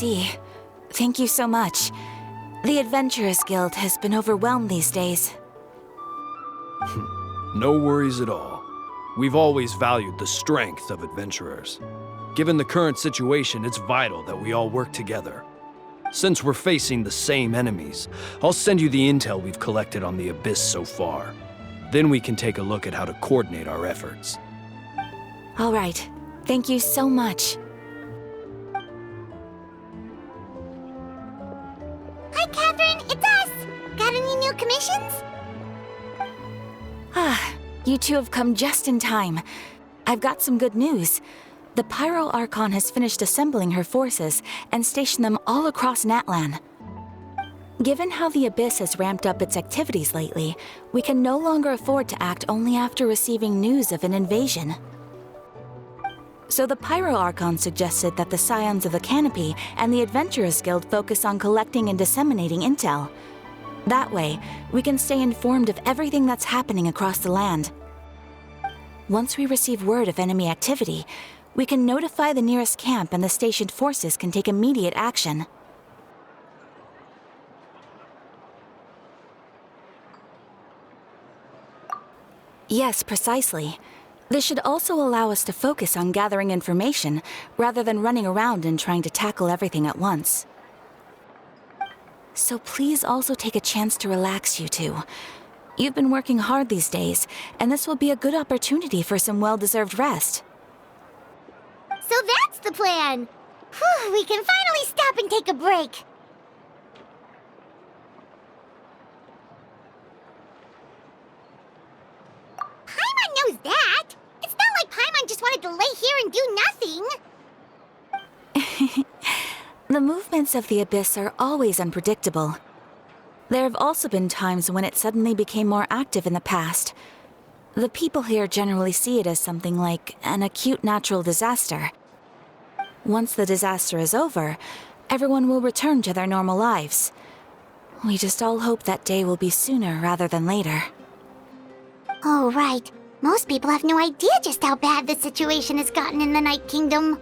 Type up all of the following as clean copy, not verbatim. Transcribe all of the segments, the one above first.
see. Thank you so much. The Adventurers Guild has been overwhelmed these days. No worries at all. We've always valued the strength of adventurers. Given the current situation, it's vital that we all work together. Since we're facing the same enemies, I'll send you the intel we've collected on the Abyss so far. Then we can take a look at how to coordinate our efforts. All right. Thank you so much. Hi, Catherine. It's us. Got any new commissions? You two have come just in time. I've got some good news. The Pyro Archon has finished assembling her forces and stationed them all across Natlan. Given how the Abyss has ramped up its activities lately, we can no longer afford to act only after receiving news of an invasion. So the Pyro Archon suggested that the Scions of the Canopy and the Adventurers Guild focus on collecting and disseminating intel. That way, we can stay informed of everything that's happening across the land. Once we receive word of enemy activity, we can notify the nearest camp and the stationed forces can take immediate action. Yes, precisely. This should also allow us to focus on gathering information, rather than running around and trying to tackle everything at once. So please also take a chance to relax, you two. You've been working hard these days, and this will be a good opportunity for some well-deserved rest. So that's the plan. Whew, we can finally stop and take a break. Paimon knows that. It's not like Paimon just wanted to lay here and do nothing. The movements of the Abyss are always unpredictable. There have also been times when it suddenly became more active in the past. The people here generally see it as something like an acute natural disaster. Once the disaster is over, everyone will return to their normal lives. We just all hope that day will be sooner rather than later. Oh, right. Most people have no idea just how bad the situation has gotten in the Night Kingdom.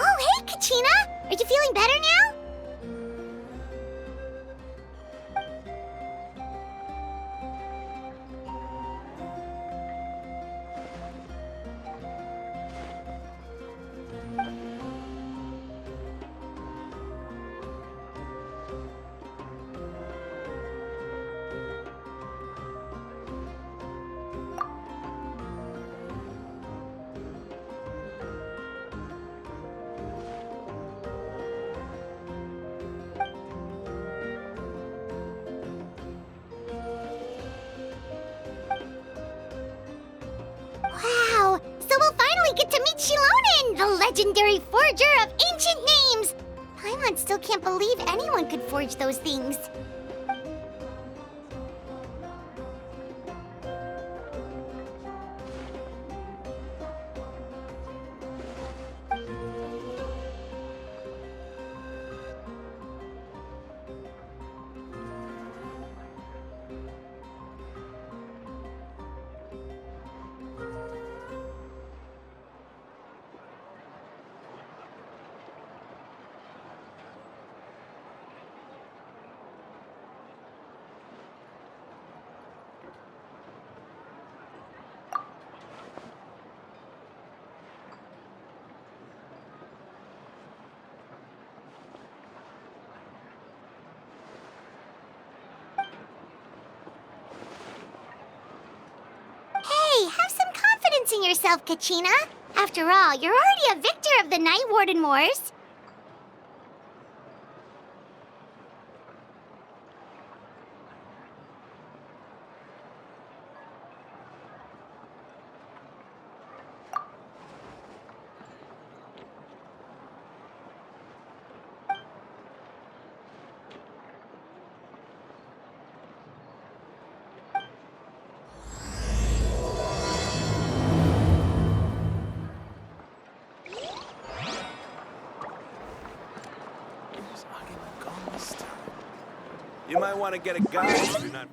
Oh, hey, Kachina! Are you feeling better now? Wow! So we'll finally get to meet Shilonen, the legendary forger of ancient names! Paimon still can't believe anyone could forge those things. Hey, have some confidence in yourself, Kachina. After all, you're already a victor of the Night Warden Wars. You might want to get a guide if you're not...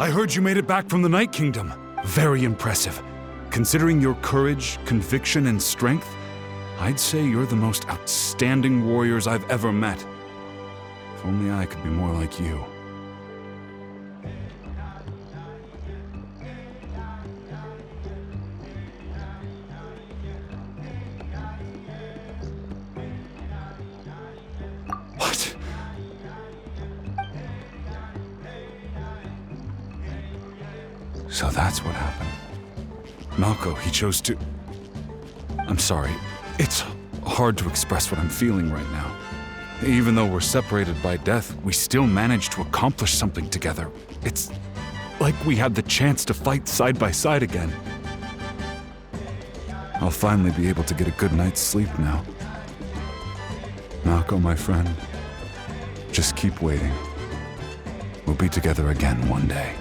I heard you made it back from the Night Kingdom. Very impressive. Considering your courage, conviction, and strength, I'd say you're the most outstanding warriors I've ever met. If only I could be more like you. What? So that's what happened. Malco, he chose to... I'm sorry. It's hard to express what I'm feeling right now. Even though we're separated by death, we still managed to accomplish something together. It's like we had the chance to fight side by side again. I'll finally be able to get a good night's sleep now. Malco, my friend, just keep waiting. We'll be together again one day.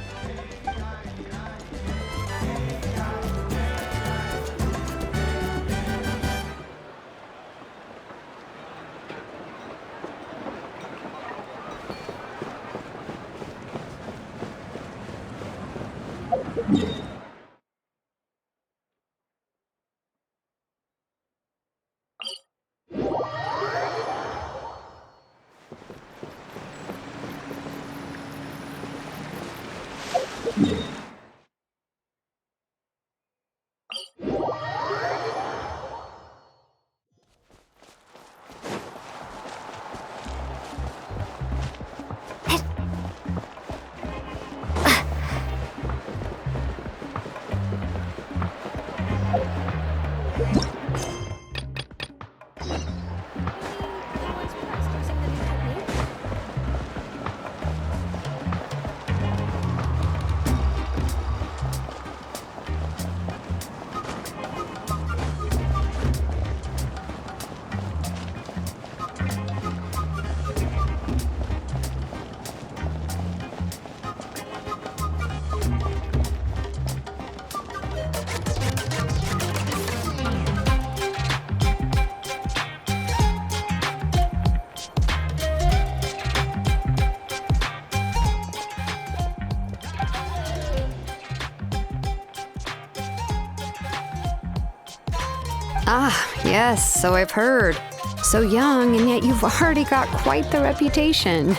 Ah, yes, so I've heard. So young, and yet you've already got quite the reputation.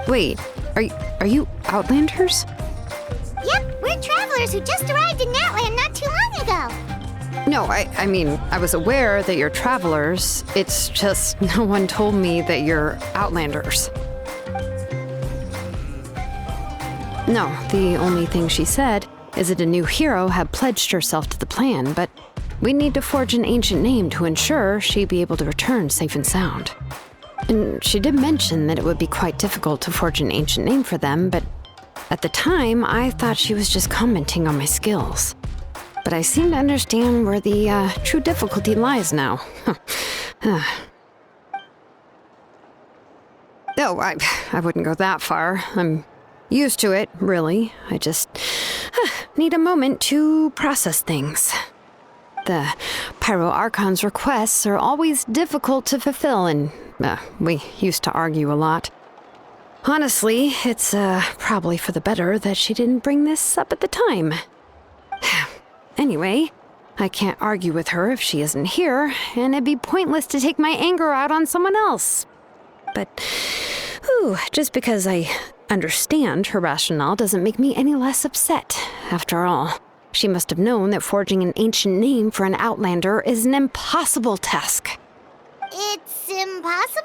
Wait, are you Outlanders? Yep, we're travelers who just arrived in Natland not too long ago. No, I mean, I was aware that you're travelers. It's just no one told me that you're Outlanders. No, the only thing she said is that a new hero had pledged herself to the plan, but we need to forge an ancient name to ensure she'd be able to return safe and sound. And she did mention that it would be quite difficult to forge an ancient name for them, but At the time, I thought she was just commenting on my skills. But I seem to understand where the true difficulty lies now. Oh, I wouldn't go that far. I'm used to it, really. I just need a moment to process things. The Pyro Archon's requests are always difficult to fulfill, and we used to argue a lot. Honestly, it's probably for the better that she didn't bring this up at the time. Anyway, I can't argue with her if she isn't here, and it'd be pointless to take my anger out on someone else. But, just because I understand her rationale doesn't make me any less upset. After all, she must have known that forging an ancient name for an Outlander is an impossible task. It's impossible?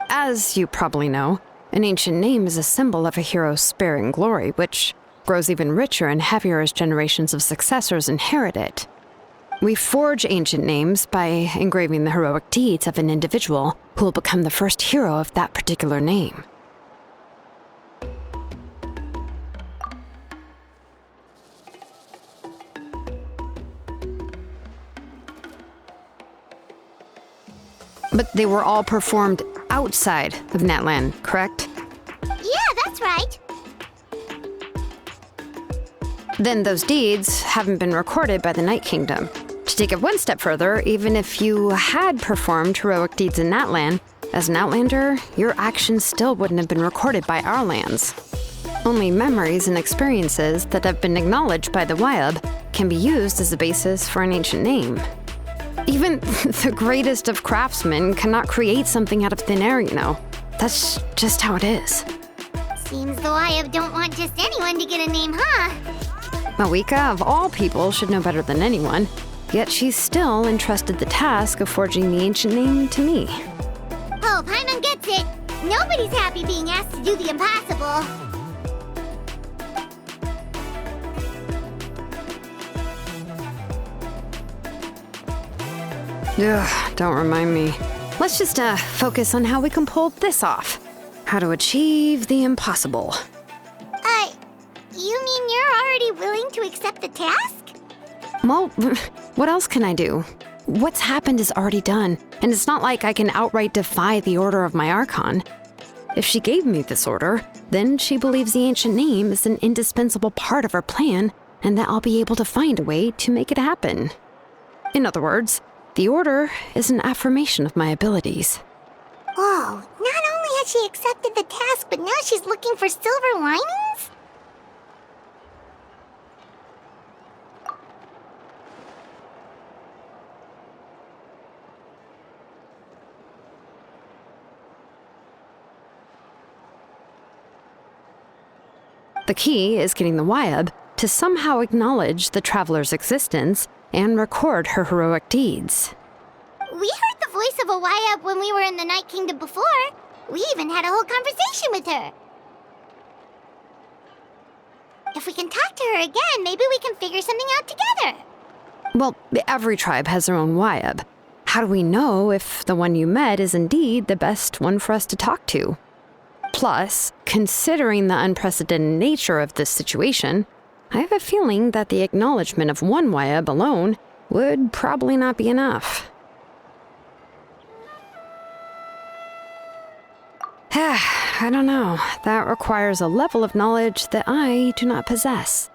As you probably know, an ancient name is a symbol of a hero's spirit and glory, which grows even richer and heavier as generations of successors inherit it. We forge ancient names by engraving the heroic deeds of an individual who will become the first hero of that particular name. But they were all performed outside of Natlan, correct? Yeah, that's right. Then those deeds haven't been recorded by the Night Kingdom. To take it one step further, even if you had performed heroic deeds in Natlan, as an Outlander, your actions still wouldn't have been recorded by our lands. Only memories and experiences that have been acknowledged by the Wyab can be used as a basis for an ancient name. Even the greatest of craftsmen cannot create something out of thin air, you know. That's just how it is. Seems the Wyab don't want just anyone to get a name, huh? Mawika, of all people, should know better than anyone, yet she's still entrusted the task of forging the ancient name to me. Oh, Paimon gets it. Nobody's happy being asked to do the impossible. Ugh, don't remind me. Let's just focus on how we can pull this off. How to achieve the impossible. You mean you're already willing to accept the task? Well, what else can I do? What's happened is already done, and it's not like I can outright defy the order of my Archon. If she gave me this order, then she believes the ancient name is an indispensable part of her plan, and that I'll be able to find a way to make it happen. In other words, the order is an affirmation of my abilities. Whoa, not only has she accepted the task, but now she's looking for silver linings? The key is getting the Wyab to somehow acknowledge the traveler's existence and record her heroic deeds. We heard the voice of a Wyab when we were in the Night Kingdom before. We even had a whole conversation with her. If we can talk to her again, maybe we can figure something out together. Well, every tribe has their own Wyab. How do we know if the one you met is indeed the best one for us to talk to? Plus, considering the unprecedented nature of this situation, I have a feeling that the acknowledgement of one Wyab alone would probably not be enough. I don't know. That requires a level of knowledge that I do not possess.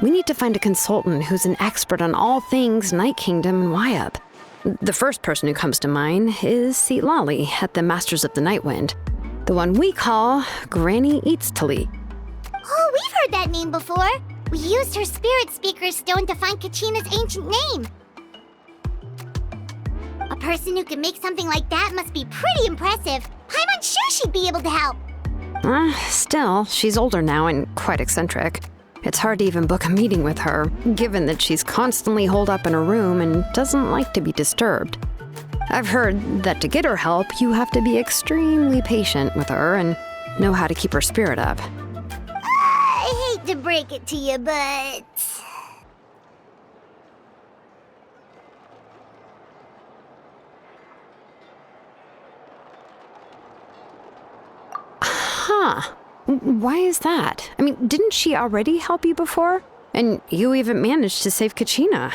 We need to find a consultant who's an expert on all things Night Kingdom and Wyab. The first person who comes to mind is Seatlali at the Masters of the Nightwind, the one we call Granny Eatstali. Oh, we've heard that name before. We used her spirit speaker stone to find Kachina's ancient name. A person who can make something like that must be pretty impressive. I'm sure she'd be able to help. Still, she's older now and quite eccentric. It's hard to even book a meeting with her, given that she's constantly holed up in her room and doesn't like to be disturbed. I've heard that to get her help, you have to be extremely patient with her and know how to keep her spirit up. I hate to break it to you, but... Huh. Why is that? I mean, didn't she already help you before? And you even managed to save Kachina.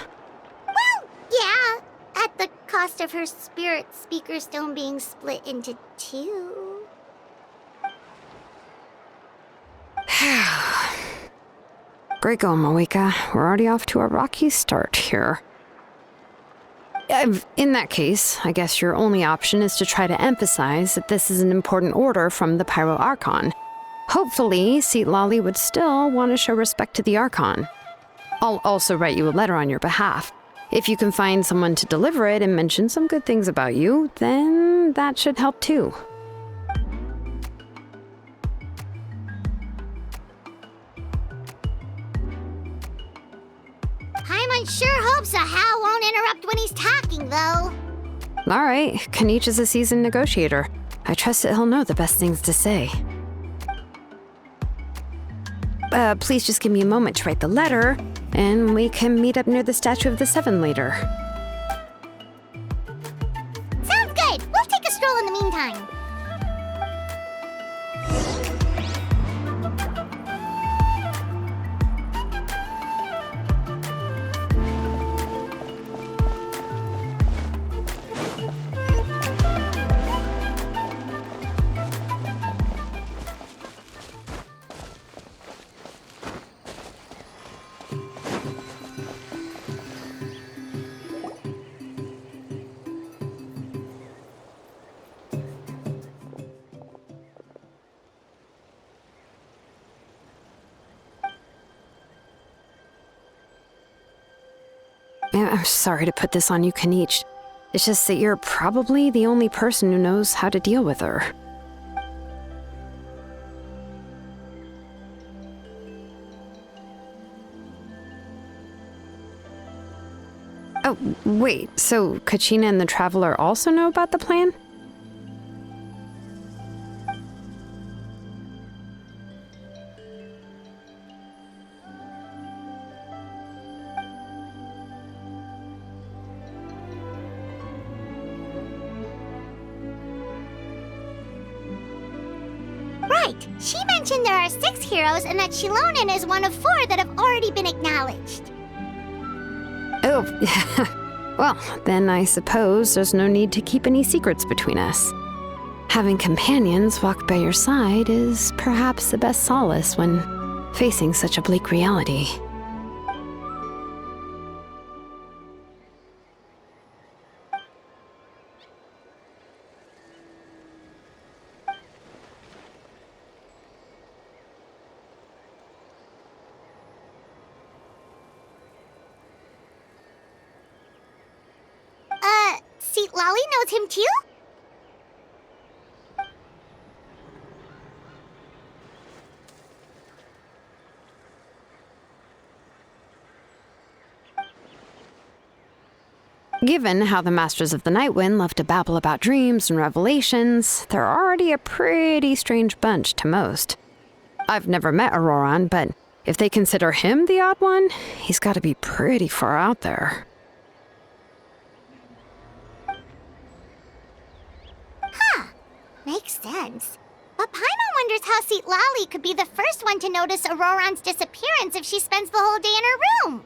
Well, yeah, at the cost of her spirit speaker stone being split into two. Great going, Moeka. We're already off to a rocky start here. In that case, I guess your only option is to try to emphasize that this is an important order from the Pyro Archon. Hopefully, Seat Lolly would still want to show respect to the Archon. I'll also write you a letter on your behalf. If you can find someone to deliver it and mention some good things about you, then that should help too. Paimon sure hopes a Hal won't interrupt when he's talking, though. All right, Kanich is a seasoned negotiator. I trust that he'll know the best things to say. Please just give me a moment to write the letter, and we can meet up near the Statue of the Seven later. Sounds good. We'll take a stroll in the meantime. I'm sorry to put this on you, Kanich. It's just that you're probably the only person who knows how to deal with her. Oh, wait, so Kachina and the Traveler also know about the plan? Right. She mentioned there are 6 heroes and that Shilonen is one of 4 that have already been acknowledged. Oh, well, then I suppose there's no need to keep any secrets between us. Having companions walk by your side is perhaps the best solace when facing such a bleak reality. Seat Lolly knows him too? Given how the Masters of the Nightwind love to babble about dreams and revelations, they're already a pretty strange bunch to most. I've never met Auroran, but if they consider him the odd one, he's got to be pretty far out there. Makes sense. But Paimon wonders how Seat Lolly could be the first one to notice Auroran's disappearance if she spends the whole day in her room.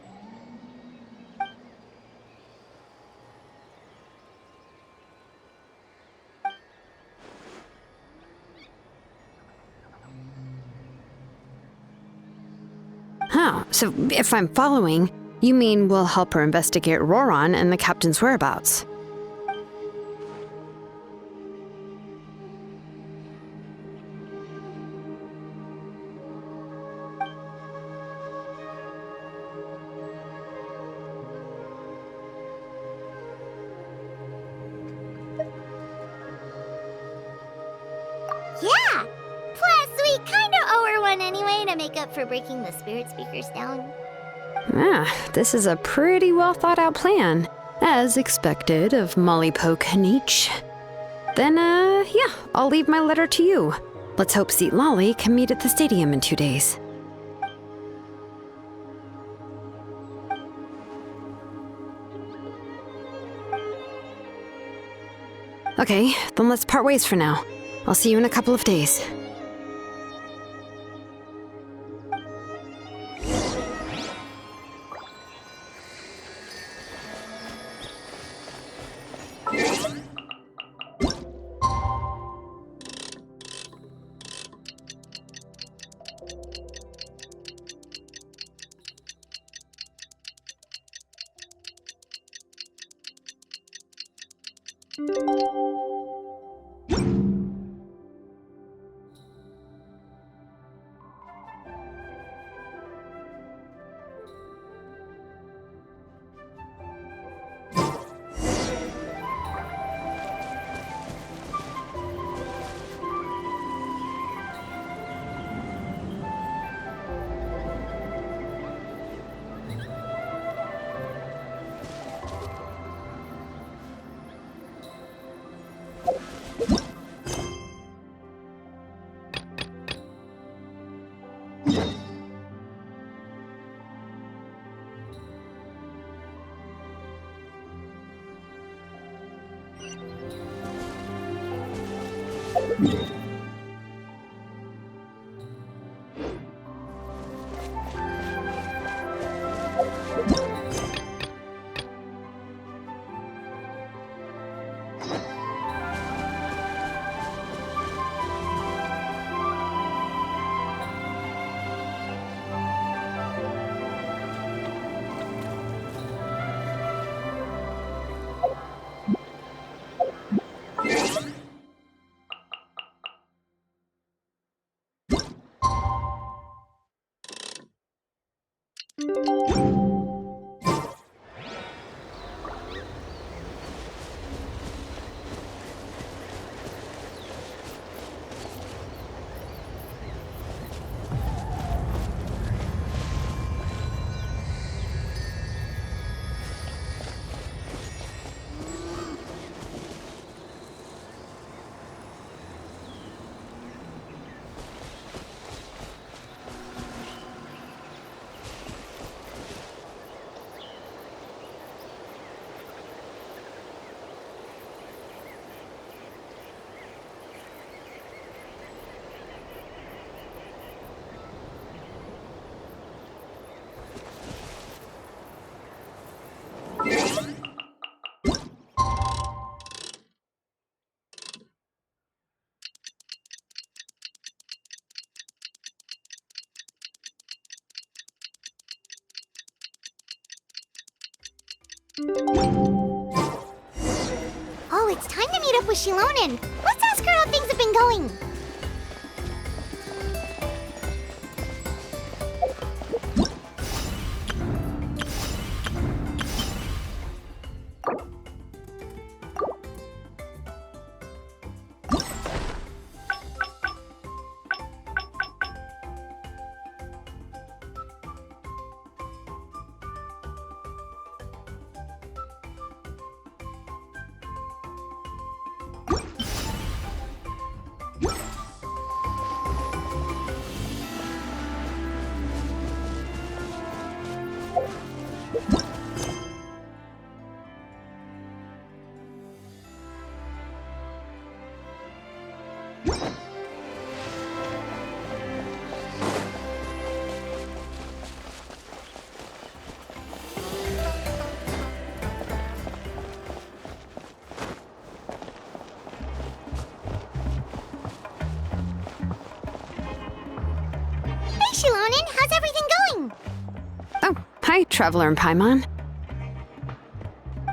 Huh, so if I'm following, you mean we'll help her investigate Auroran and the captain's whereabouts? Yeah! Plus, we kinda owe her one anyway to make up for breaking the spirit speakers down. This is a pretty well thought out plan, as expected of Molly Poke Kanich. Then, yeah, I'll leave my letter to you. Let's hope Seat Lolly can meet at the stadium in 2 days. Okay, then let's part ways for now. I'll see you in a couple of days. Oh, it's time to meet up with Shilonen. Let's ask her how things have been going. Hey, Shilonen, how's everything going? Oh, hi, Traveler and Paimon.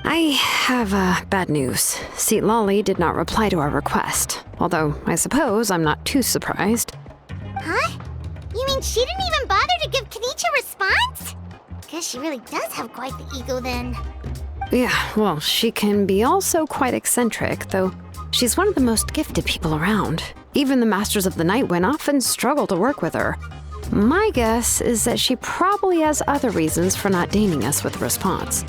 I have bad news. Lolly did not reply to our request, although I suppose I'm not too surprised. Huh? You mean she didn't even bother to give Kenichi a response? Guess she really does have quite the ego then. Yeah, well, she can be also quite eccentric, though she's one of the most gifted people around. Even the Masters of the Night Wind often struggle to work with her. My guess is that she probably has other reasons for not deigning us with a response.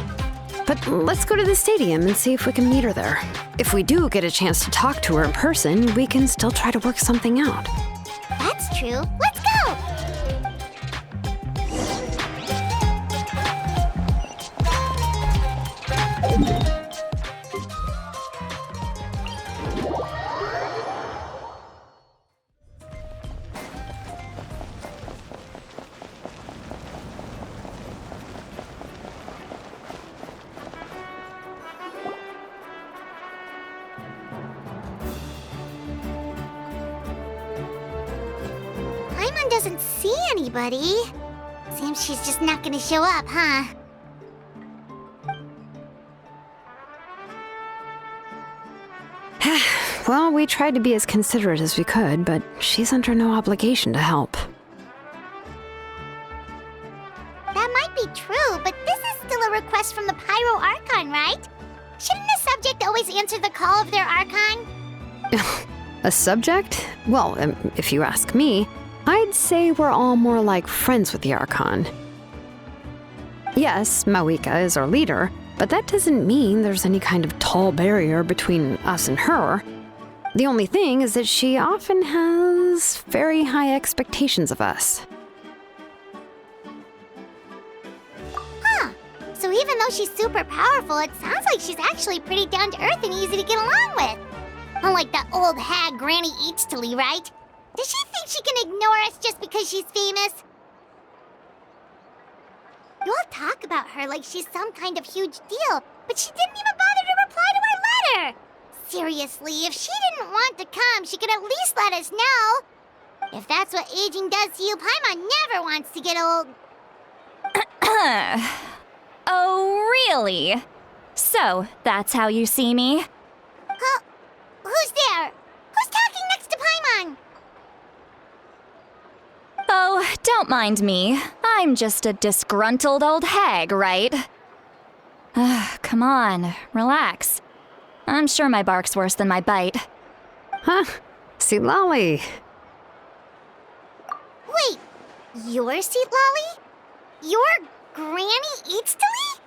But let's go to the stadium and see if we can meet her there. If we do get a chance to talk to her in person, we can still try to work something out. That's true. Let's go! Paimon doesn't see anybody. Seems she's just not gonna show up, huh? Well, we tried to be as considerate as we could, but she's under no obligation to help. That might be true, but this is still a request from the Pyro Archon, right? Shouldn't a subject always answer the call of their Archon? A subject? Well, if you ask me, I'd say we're all more like friends with the Archon. Yes, Mawika is our leader, but that doesn't mean there's any kind of tall barrier between us and her. The only thing is that she often has very high expectations of us. Huh. So even though she's super powerful, it sounds like she's actually pretty down to earth and easy to get along with. Unlike that old hag Granny Eatstily, right? Does she think she can ignore us just because she's famous? You all talk about her like she's some kind of huge deal, but she didn't even bother to reply to our letter! Seriously, if she didn't want to come, she could at least let us know. If that's what aging does to you, Paimon never wants to get old. Oh, really? So, that's how you see me? Huh? Who's there? Who's talking next to Paimon? Oh, don't mind me. I'm just a disgruntled old hag, right? Come on, relax. I'm sure my bark's worse than my bite. Huh? See, Lolly. Wait, you're Seat Lolly? You're Granny Eatstily?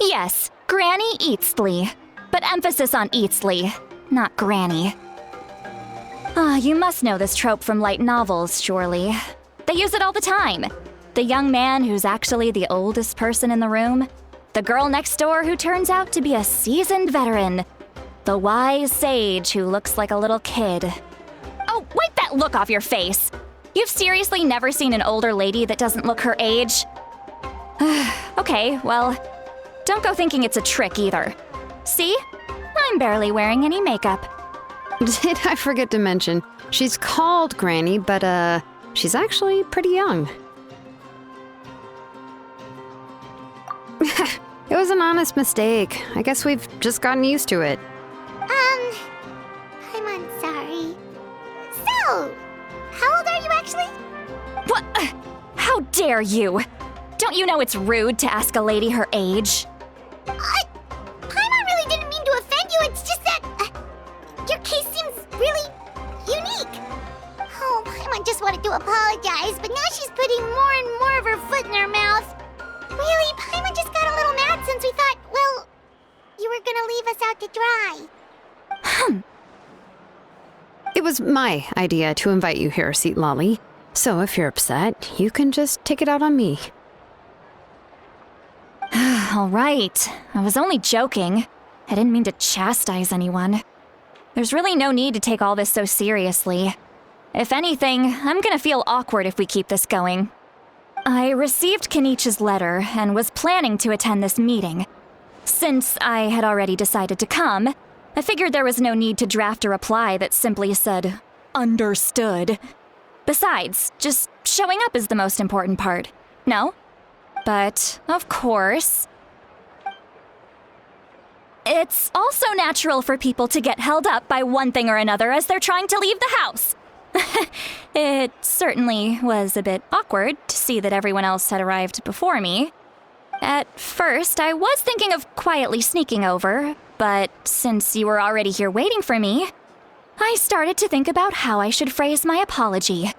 Yes, Granny Eatsley. But emphasis on Eatsley, not Granny. You must know this trope from light novels, surely. They use it all the time. The young man who's actually the oldest person in the room. The girl next door who turns out to be a seasoned veteran. The wise sage who looks like a little kid. Oh, wipe that look off your face! You've seriously never seen an older lady that doesn't look her age? Okay, well, don't go thinking it's a trick either. See? I'm barely wearing any makeup. Did I forget to mention, she's called Granny, but she's actually pretty young. It was an honest mistake. I guess we've just gotten used to it. I'm sorry. So, how old are you actually? What? How dare you? Don't you know it's rude to ask a lady her age? Paimon really didn't mean to offend you, it's just that your case seems really unique. Oh, Paimon just wanted to apologize, but now she's putting more and more of her foot in her mouth. Really, Paimon just got a little mad since we thought, well, you were gonna leave us out to dry. It was my idea to invite you here, Seat Lolly. So if you're upset, you can just take it out on me. All right. I was only joking. I didn't mean to chastise anyone. There's really no need to take all this so seriously. If anything, I'm gonna feel awkward if we keep this going. I received Kenichi's letter and was planning to attend this meeting. Since I had already decided to come, I figured there was no need to draft a reply that simply said, "Understood." Besides, just showing up is the most important part, no? But, of course, it's also natural for people to get held up by one thing or another as they're trying to leave the house. It certainly was a bit awkward to see that everyone else had arrived before me. At first, I was thinking of quietly sneaking over, but since you were already here waiting for me, I started to think about how I should phrase my apology,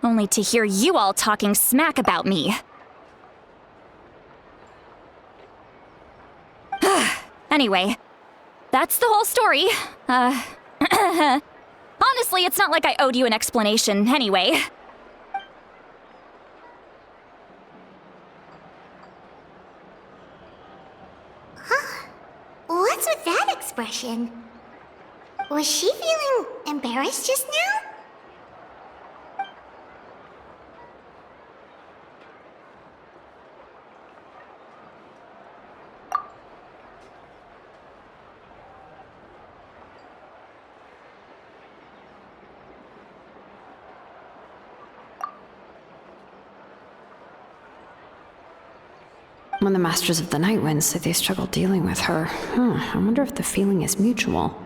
only to hear you all talking smack about me. Anyway, that's the whole story. Honestly, it's not like I owed you an explanation anyway. What's with that expression? Was she feeling embarrassed just now? When the Masters of the Night Wind say they struggle dealing with her, I wonder if the feeling is mutual.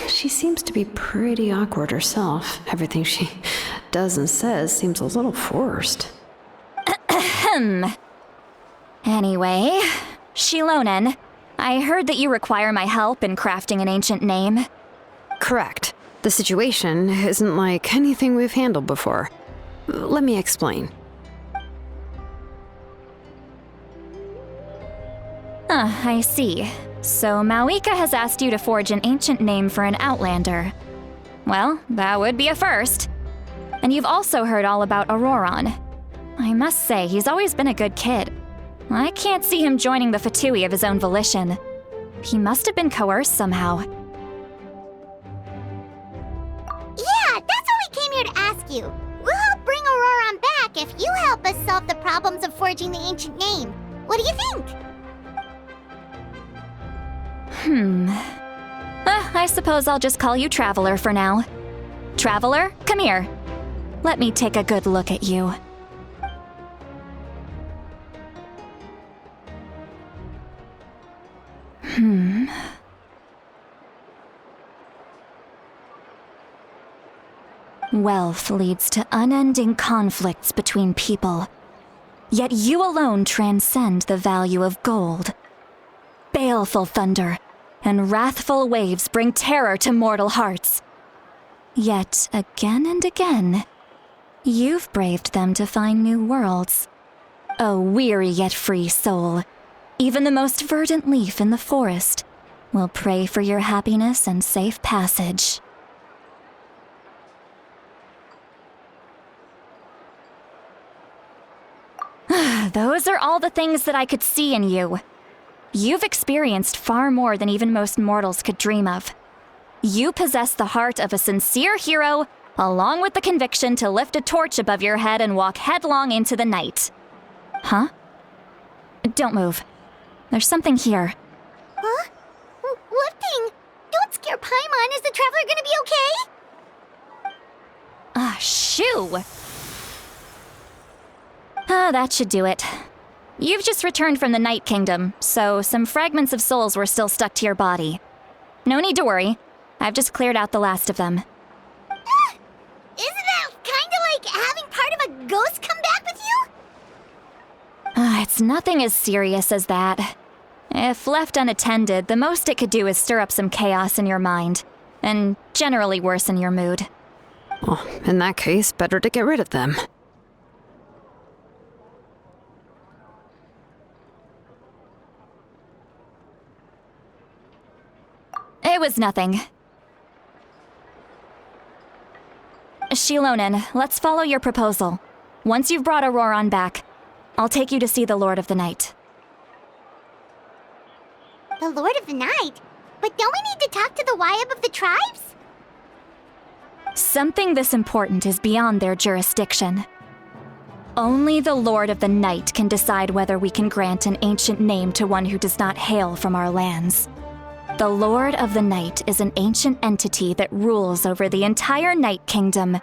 She seems to be pretty awkward herself. Everything she does and says seems a little forced. Anyway, Shilonen, I heard that you require my help in crafting an ancient name. Correct. The situation isn't like anything we've handled before. Let me explain. I see. So Mauika has asked you to forge an ancient name for an Outlander. Well, that would be a first. And you've also heard all about Auroron. I must say, he's always been a good kid. I can't see him joining the Fatui of his own volition. He must have been coerced somehow. rescue. We'll help bring Auroran back if you help us solve the problems of forging the ancient name. What do you think? I suppose I'll just call you Traveler for now. Traveler, come here. Let me take a good look at you. Wealth leads to unending conflicts between people. Yet you alone transcend the value of gold. Baleful thunder and wrathful waves bring terror to mortal hearts. Yet again and again, you've braved them to find new worlds. O weary yet free soul, even the most verdant leaf in the forest will pray for your happiness and safe passage. Those are all the things that I could see in you. You've experienced far more than even most mortals could dream of. You possess the heart of a sincere hero, along with the conviction to lift a torch above your head and walk headlong into the night. Huh? Don't move. There's something here. Huh? What thing? Don't scare Paimon. Is the Traveler gonna be okay? Shoo! That should do it. You've just returned from the Night Kingdom, so some fragments of souls were still stuck to your body. No need to worry. I've just cleared out the last of them. Isn't that kinda like having part of a ghost come back with you? It's nothing as serious as that. If left unattended, the most it could do is stir up some chaos in your mind, and generally worsen your mood. Well, in that case, better to get rid of them. It was nothing. Shilonen, let's follow your proposal. Once you've brought Auroran back, I'll take you to see the Lord of the Night. The Lord of the Night? But don't we need to talk to the Wyab of the tribes? Something this important is beyond their jurisdiction. Only the Lord of the Night can decide whether we can grant an ancient name to one who does not hail from our lands. The Lord of the Night is an ancient entity that rules over the entire Night Kingdom,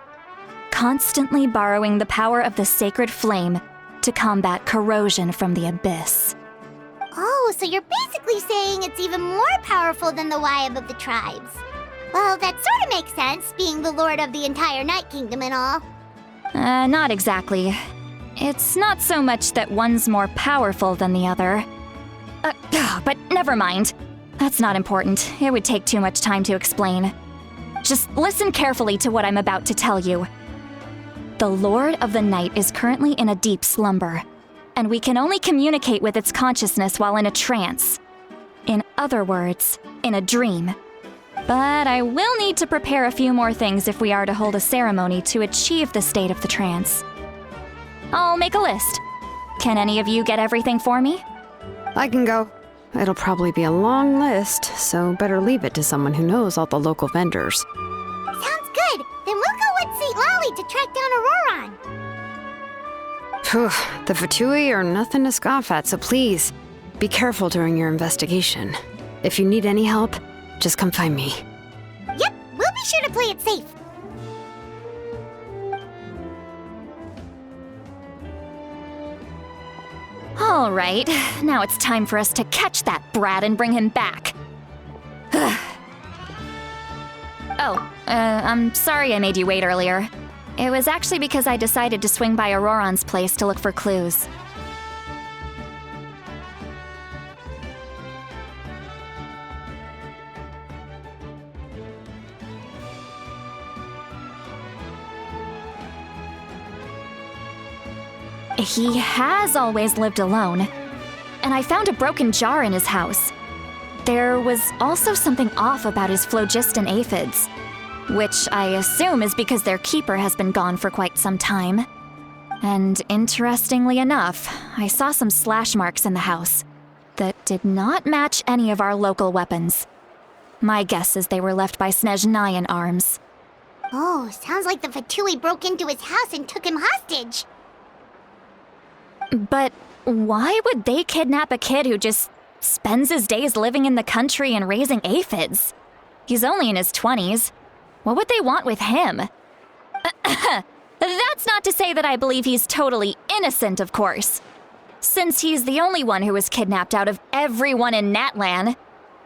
constantly borrowing the power of the sacred flame to combat corrosion from the abyss. Oh, so you're basically saying it's even more powerful than the Wyab of the tribes. Well, that sort of makes sense, being the Lord of the entire Night Kingdom and all. Not exactly. It's not so much that one's more powerful than the other. But never mind. That's not important. It would take too much time to explain. Just listen carefully to what I'm about to tell you. The Lord of the Night is currently in a deep slumber, and we can only communicate with its consciousness while in a trance. In other words, in a dream. But I will need to prepare a few more things if we are to hold a ceremony to achieve the state of the trance. I'll make a list. Can any of you get everything for me? I can go. It'll probably be a long list, so better leave it to someone who knows all the local vendors. Sounds good. Then we'll go with St. Lolly to track down Auroran. Phew, the Fatui are nothing to scoff at, so please, be careful during your investigation. If you need any help, just come find me. Yep, we'll be sure to play it safe. All right, now it's time for us to catch that brat and bring him back. I'm sorry I made you wait earlier. It was actually because I decided to swing by Auroran's place to look for clues. He has always lived alone, and I found a broken jar in his house. There was also something off about his phlogiston aphids, which I assume is because their keeper has been gone for quite some time. And interestingly enough, I saw some slash marks in the house that did not match any of our local weapons. My guess is they were left by Snezhnayan arms. Oh, sounds like the Fatui broke into his house and took him hostage. But why would they kidnap a kid who just spends his days living in the country and raising aphids? He's only in his 20s. What would they want with him? That's not to say that I believe he's totally innocent, of course. Since he's the only one who was kidnapped out of everyone in Natlan,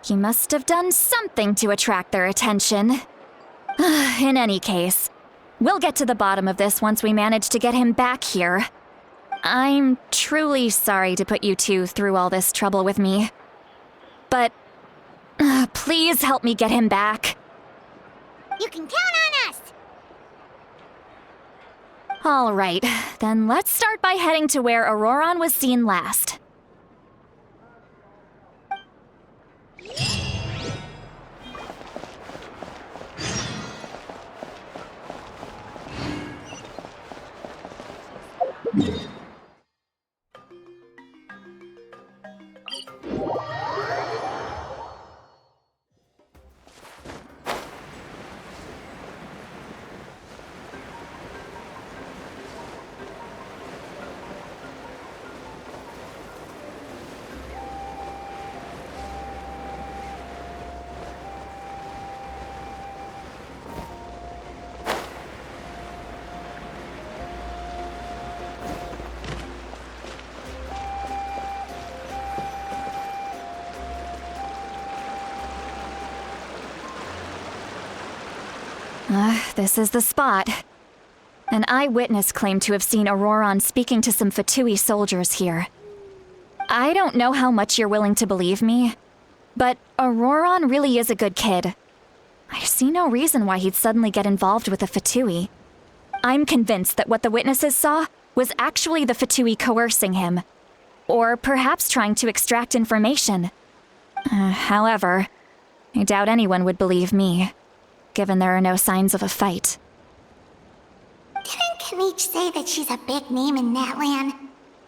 he must have done something to attract their attention. In any case, we'll get to the bottom of this once we manage to get him back here. I'm truly sorry to put you two through all this trouble with me. But please help me get him back. You can count on us! All right, then let's start by heading to where Auroron was seen last. This is the spot. An eyewitness claimed to have seen Auroron speaking to some Fatui soldiers here. I don't know how much you're willing to believe me, but Auroron really is a good kid. I see no reason why he'd suddenly get involved with the Fatui. I'm convinced that what the witnesses saw was actually the Fatui coercing him, or perhaps trying to extract information. However, I doubt anyone would believe me, given there are no signs of a fight. Didn't Kanich say that she's a big name in Natlan?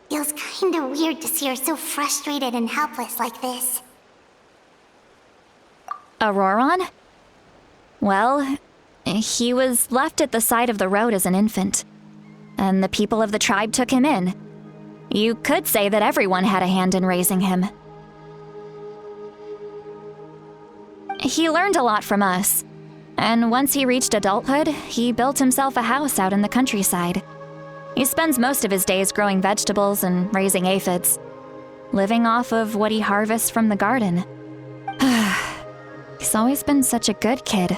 Feels kinda weird to see her so frustrated and helpless like this. Auroron? Well, he was left at the side of the road as an infant, and the people of the tribe took him in. You could say that everyone had a hand in raising him. He learned a lot from us, and once he reached adulthood, he built himself a house out in the countryside. He spends most of his days growing vegetables and raising aphids, living off of what he harvests from the garden. He's always been such a good kid.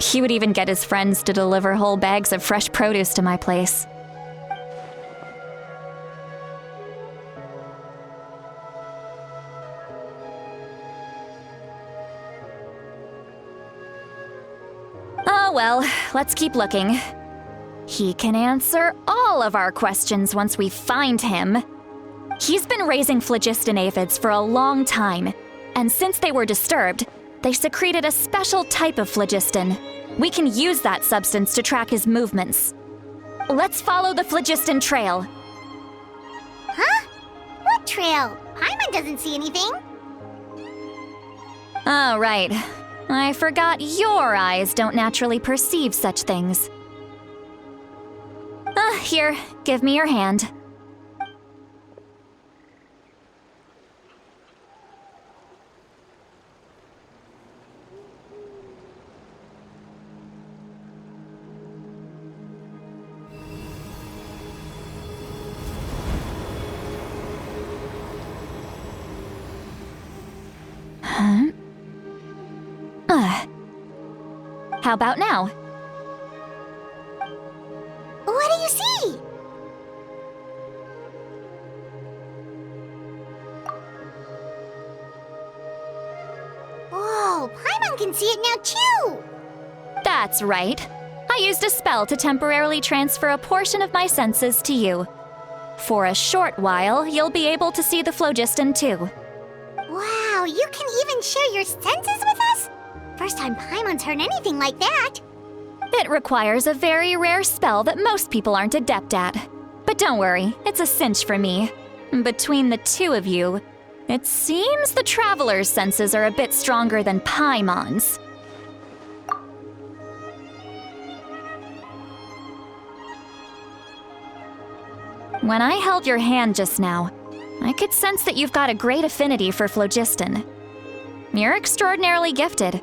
He would even get his friends to deliver whole bags of fresh produce to my place. Oh well, let's keep looking. He can answer all of our questions once we find him. He's been raising phlogiston aphids for a long time, and since they were disturbed, they secreted a special type of phlogiston. We can use that substance to track his movements. Let's follow the phlogiston trail. Huh? What trail? Paimon doesn't see anything. Oh, right. I forgot your eyes don't naturally perceive such things. Here, give me your hand. How about now? What do you see? Whoa, Paimon can see it now too! That's right. I used a spell to temporarily transfer a portion of my senses to you. For a short while, you'll be able to see the phlogiston too. Wow, you can even share your senses with us? First time Paimon's heard anything like that. It requires a very rare spell that most people aren't adept at. But don't worry, it's a cinch for me. Between the two of you, it seems the Traveler's senses are a bit stronger than Paimon's. When I held your hand just now, I could sense that you've got a great affinity for phlogiston. You're extraordinarily gifted.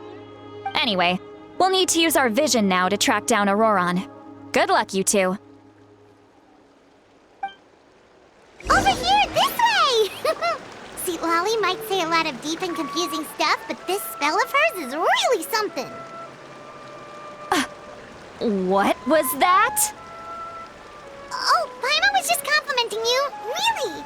Anyway, we'll need to use our vision now to track down Auroron. Good luck, you two. Over here, this way! See, Lolly might say a lot of deep and confusing stuff, but this spell of hers is really something. What was that? Oh, Paimon was just complimenting you. Really.